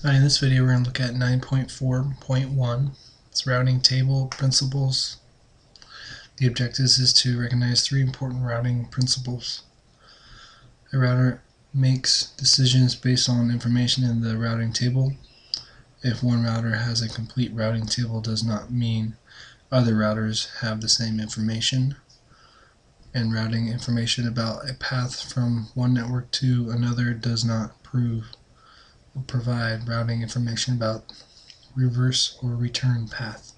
In this video we're going to look at 9.4.1. It's routing table principles. The objective is to recognize three important routing principles. A router makes decisions based on information in the routing table. If one router has a complete routing table, does not mean other routers have the same information. And routing information about a path from one network to another does not provide routing information about reverse or return path.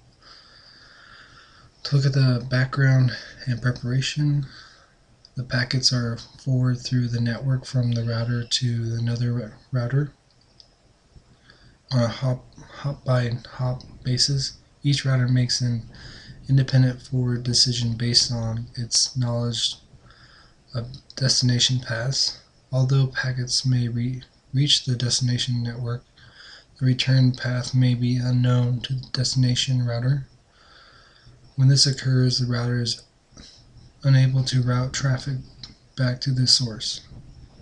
To look at the background and preparation, the packets are forwarded through the network from the router to another router on a hop by hop basis. Each router makes an independent forward decision based on its knowledge of destination paths. Although packets may reach the destination network, the return path may be unknown to the destination router. When this occurs, the router is unable to route traffic back to the source.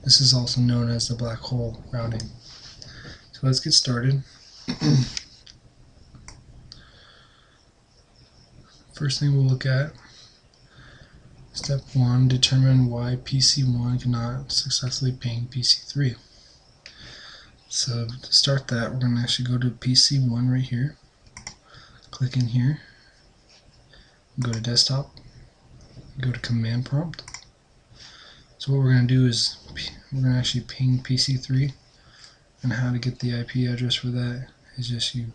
This is also known as the black hole routing. So let's get started. First thing we'll look at, step 1, determine why PC1 cannot successfully ping PC3. So to start that, we're going to actually go to PC1 right here, click in here, go to desktop, go to command prompt. So what we're going to do is we're going to actually ping PC3, and how to get the IP address for that is just you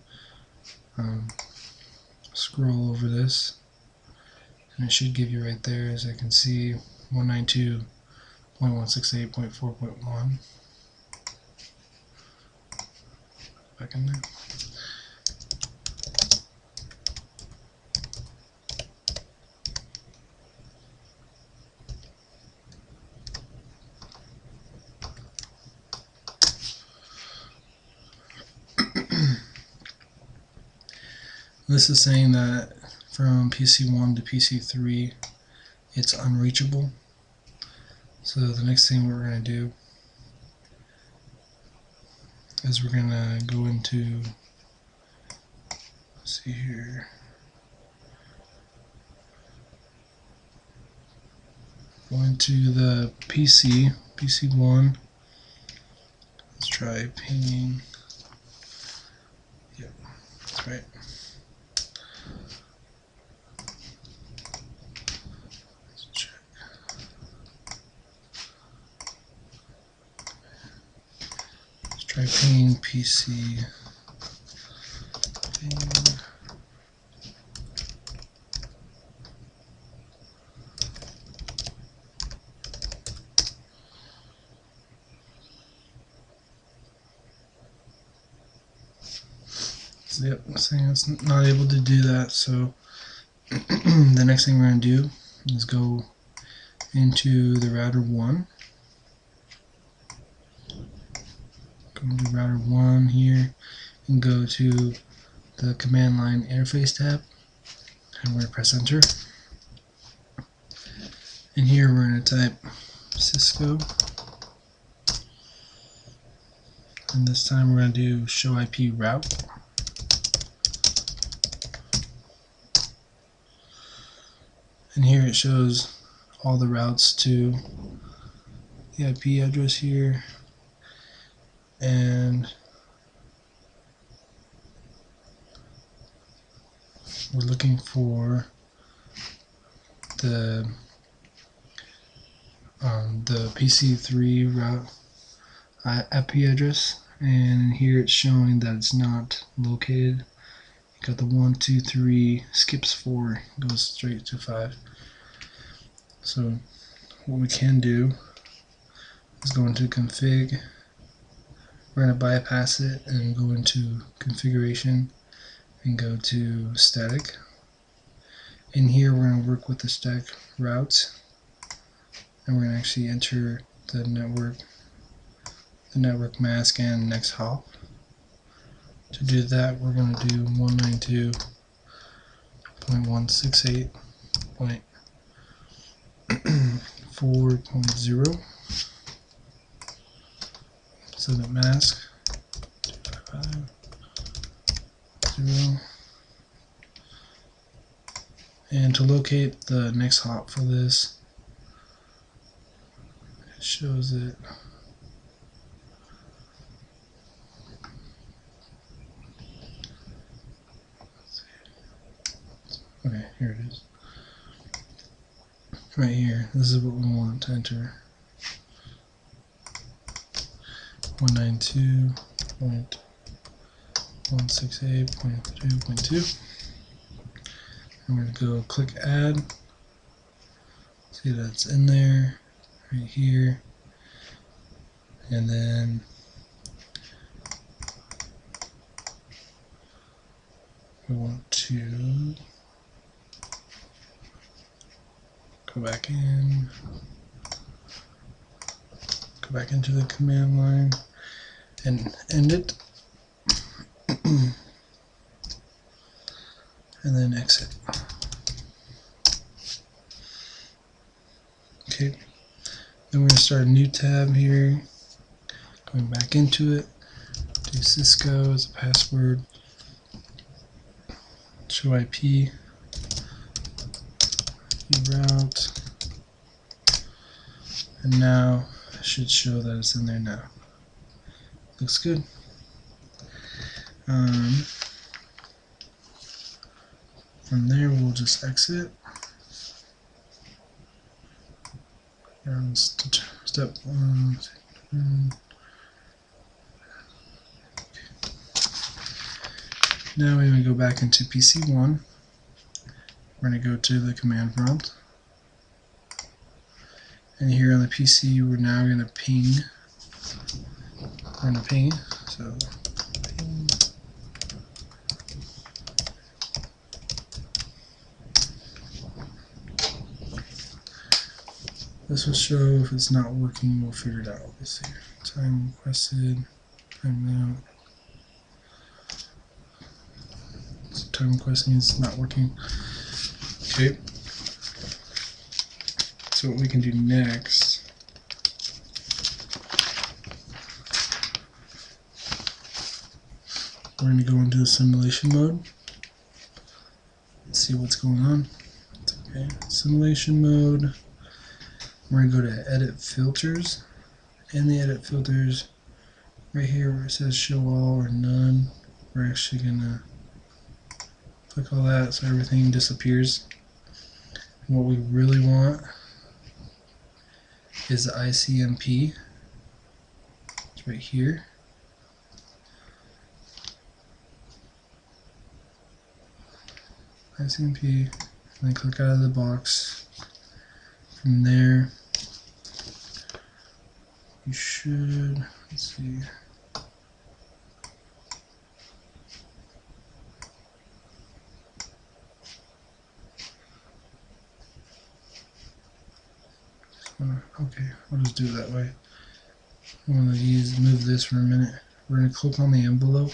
scroll over this, and it should give you right there, as I can see, 192.168.4.1. Back in there. This is saying that from PC1 to PC3 it's unreachable. So the next thing we're going to do is we're going to go into, let's see here, go into the PC1. Let's try pinging. Yep, that's right. Let's check. Let's try pinging PC. Ping. So yep, saying it's not able to do that. So the next thing we're going to do is go into the router 1. Go into router 1 here and go to the command line interface tab, and we're going to press enter. And here we're going to type Cisco, and this time we're going to do show IP route. And here it shows all the routes to the IP address here, and we're looking for the PC3 route IP address, and here it's showing that it's not located. You got the 1, 2, 3, skips 4, goes straight to 5. So what we can do is go into config. We're going to bypass it and go into configuration and go to static. In here we're going to work with the static routes, and we're going to actually enter the network mask and next hop. To do that, we're going to do 192.168.4.0. So the mask 0. And to locate the next hop for this, it shows it. Okay, here it is. Right here, this is what we want to enter. 192.168.2.2. I'm going to go click add. See that's in there, right here. And then we want to go back in, go back into the command line and end it. And then exit. Okay, then we're going to start a new tab here, going back into it, do Cisco as a password, show IP, route, and now it should show that it's in there now. Looks good. From there we'll just exit. Step 1. Now we're going to go back into PC1. We're going to go to the command prompt. And here on the PC we're now going to ping. We're going to ping. So ping. This will show if it's not working, we'll figure it out. Let's see. Time requested, time out. So time request means it's not working. Okay. So what we can do next we're going to go into the simulation mode and see what's going on. Okay. Simulation mode. We're going to go to edit filters. In the edit filters, right here where it says show all or none, we're actually going to click all that so everything disappears. And what we really want is the ICMP. It's right here. ICMP, and then click out of the box. From there, you should, let's see. Okay, I'll just do it that way. I'm going to move this for a minute. We're going to click on the envelope.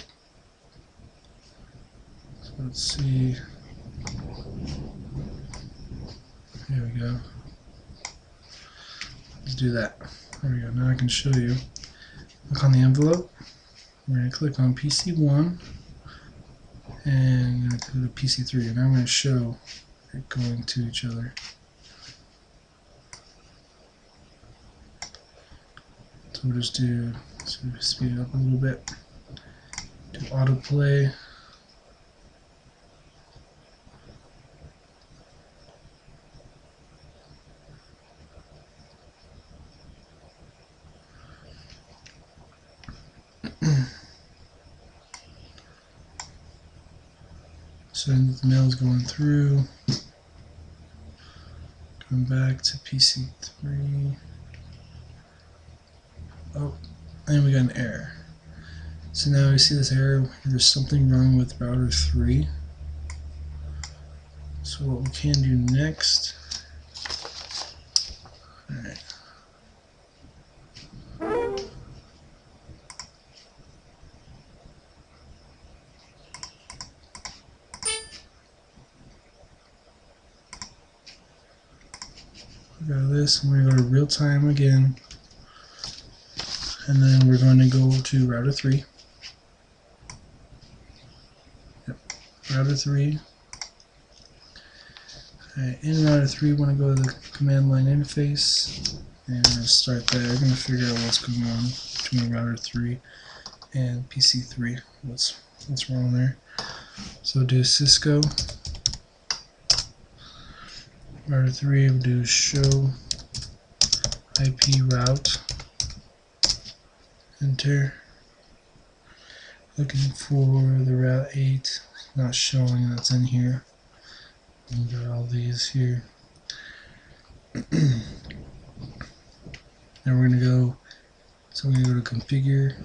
So let's see. There we go. Let's do that. There we go. Now I can show you. Click on the envelope. We're going to click on PC1 and I'm going to go to PC3. And I'm going to show it going to each other. So we'll just do, so speed it up a little bit. Do autoplay. So the mail is going through. Going back to PC3. Oh, and we got an error. So now we see this error. There's something wrong with router 3. So what we can do next. Alright. We got this, and we're going to go to real time again. And then we're going to go to router 3. router 3. Alright, in router 3, we want to go to the command line interface and start there. We're going to figure out what's going on between router 3 and PC3. What's wrong there? So do Cisco router 3. We'll do show IP route. Enter. Looking for the route 8. Not showing that's in here. We got all these here. Then we're gonna go. So we're gonna go to configure.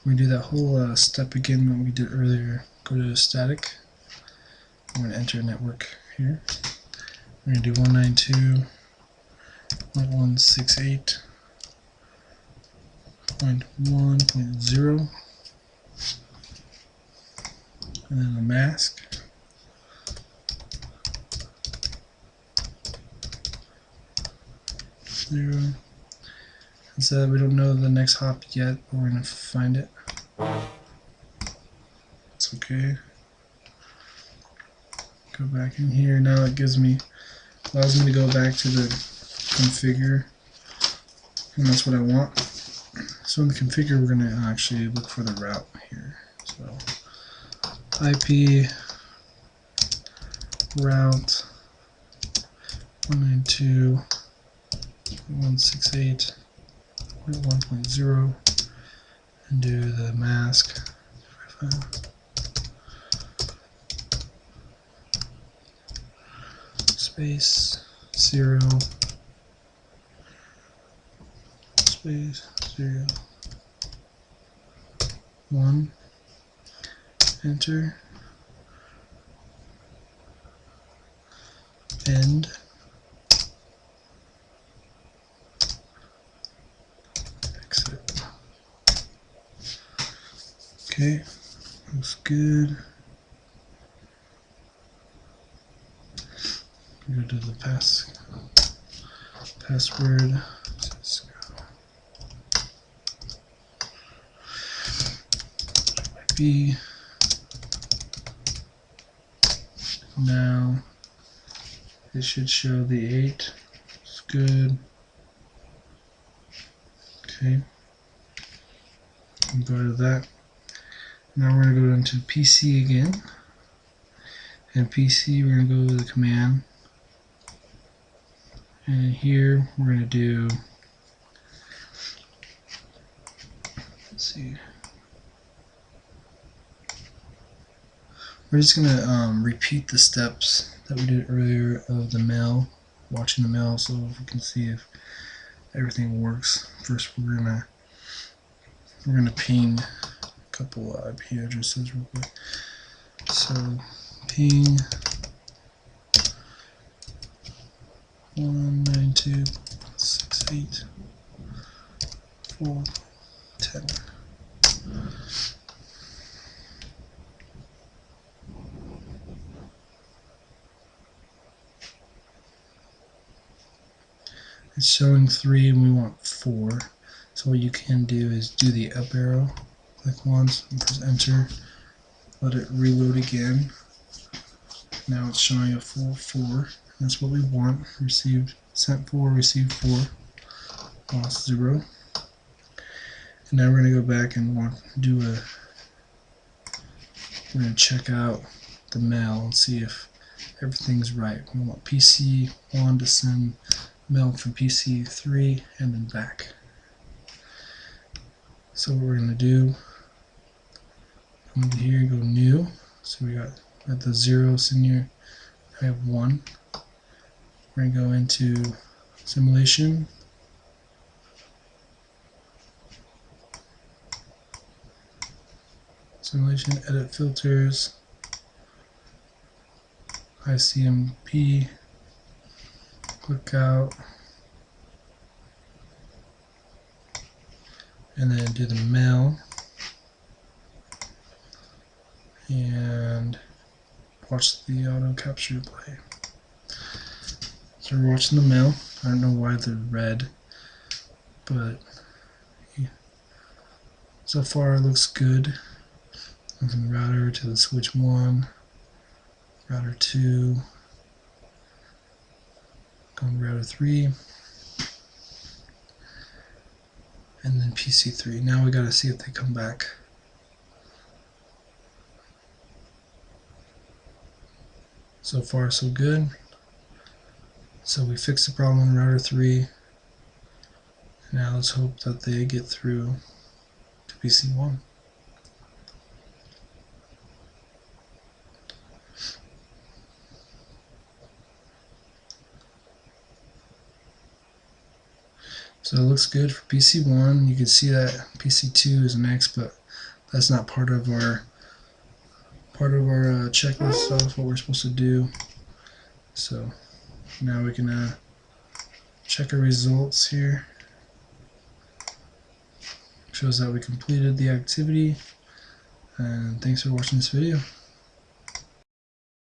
We're gonna do that whole step again that we did earlier. Go to static. We're gonna enter network here. We're gonna do 192.168.1.0, and then the mask. Zero. And so we don't know the next hop yet, but we're gonna find it. It's okay. Go back in here. Now it allows me to go back to the configure, and that's what I want. So in the configure, we're gonna actually look for the route here. So IP route 192.168.1.0 and do the mask. Space serial space serial 1. Enter. End. Exit. Okay, looks good. Go to the password. IP. Now it should show the 8. It's good. Okay. Go to that. Now we're going to go into PC again. And PC, we're going to go to the command. And here we're going to do, let's see. We're just going to repeat the steps that we did earlier of the mail, watching the mail, so we can see if everything works. First, we're gonna ping a couple IP addresses real quick. So ping 192.168.4.10. It's showing 3 and we want 4. So what you can do is do the up arrow, click once, and press enter, let it reload again. Now it's showing a full 4. That's what we want. Received, sent 4, received 4, lost 0. And now we're going to go back and we're going to check out the mail and see if everything's right. We want PC1 to send mail from PC3 and then back. So what we're going to do, come into here, go new. So we got at the 0 senior, I have 1. We're going to go into simulation. Simulation, edit filters, ICMP, click out, and then do the mail, and watch the auto capture play. So we're watching the mail. I don't know why they're red, but yeah. So far it looks good. From the router to the switch 1, router 2, going to router 3, and then PC3. Now we got to see if they come back. So far so good. So we fixed the problem in router 3. Now let's hope that they get through to PC1. So it looks good for PC1. You can see that PC2 is next, but that's not part of our checklist. So that's what we're supposed to do. So now we can check our results here. Shows that we completed the activity. And thanks for watching this video.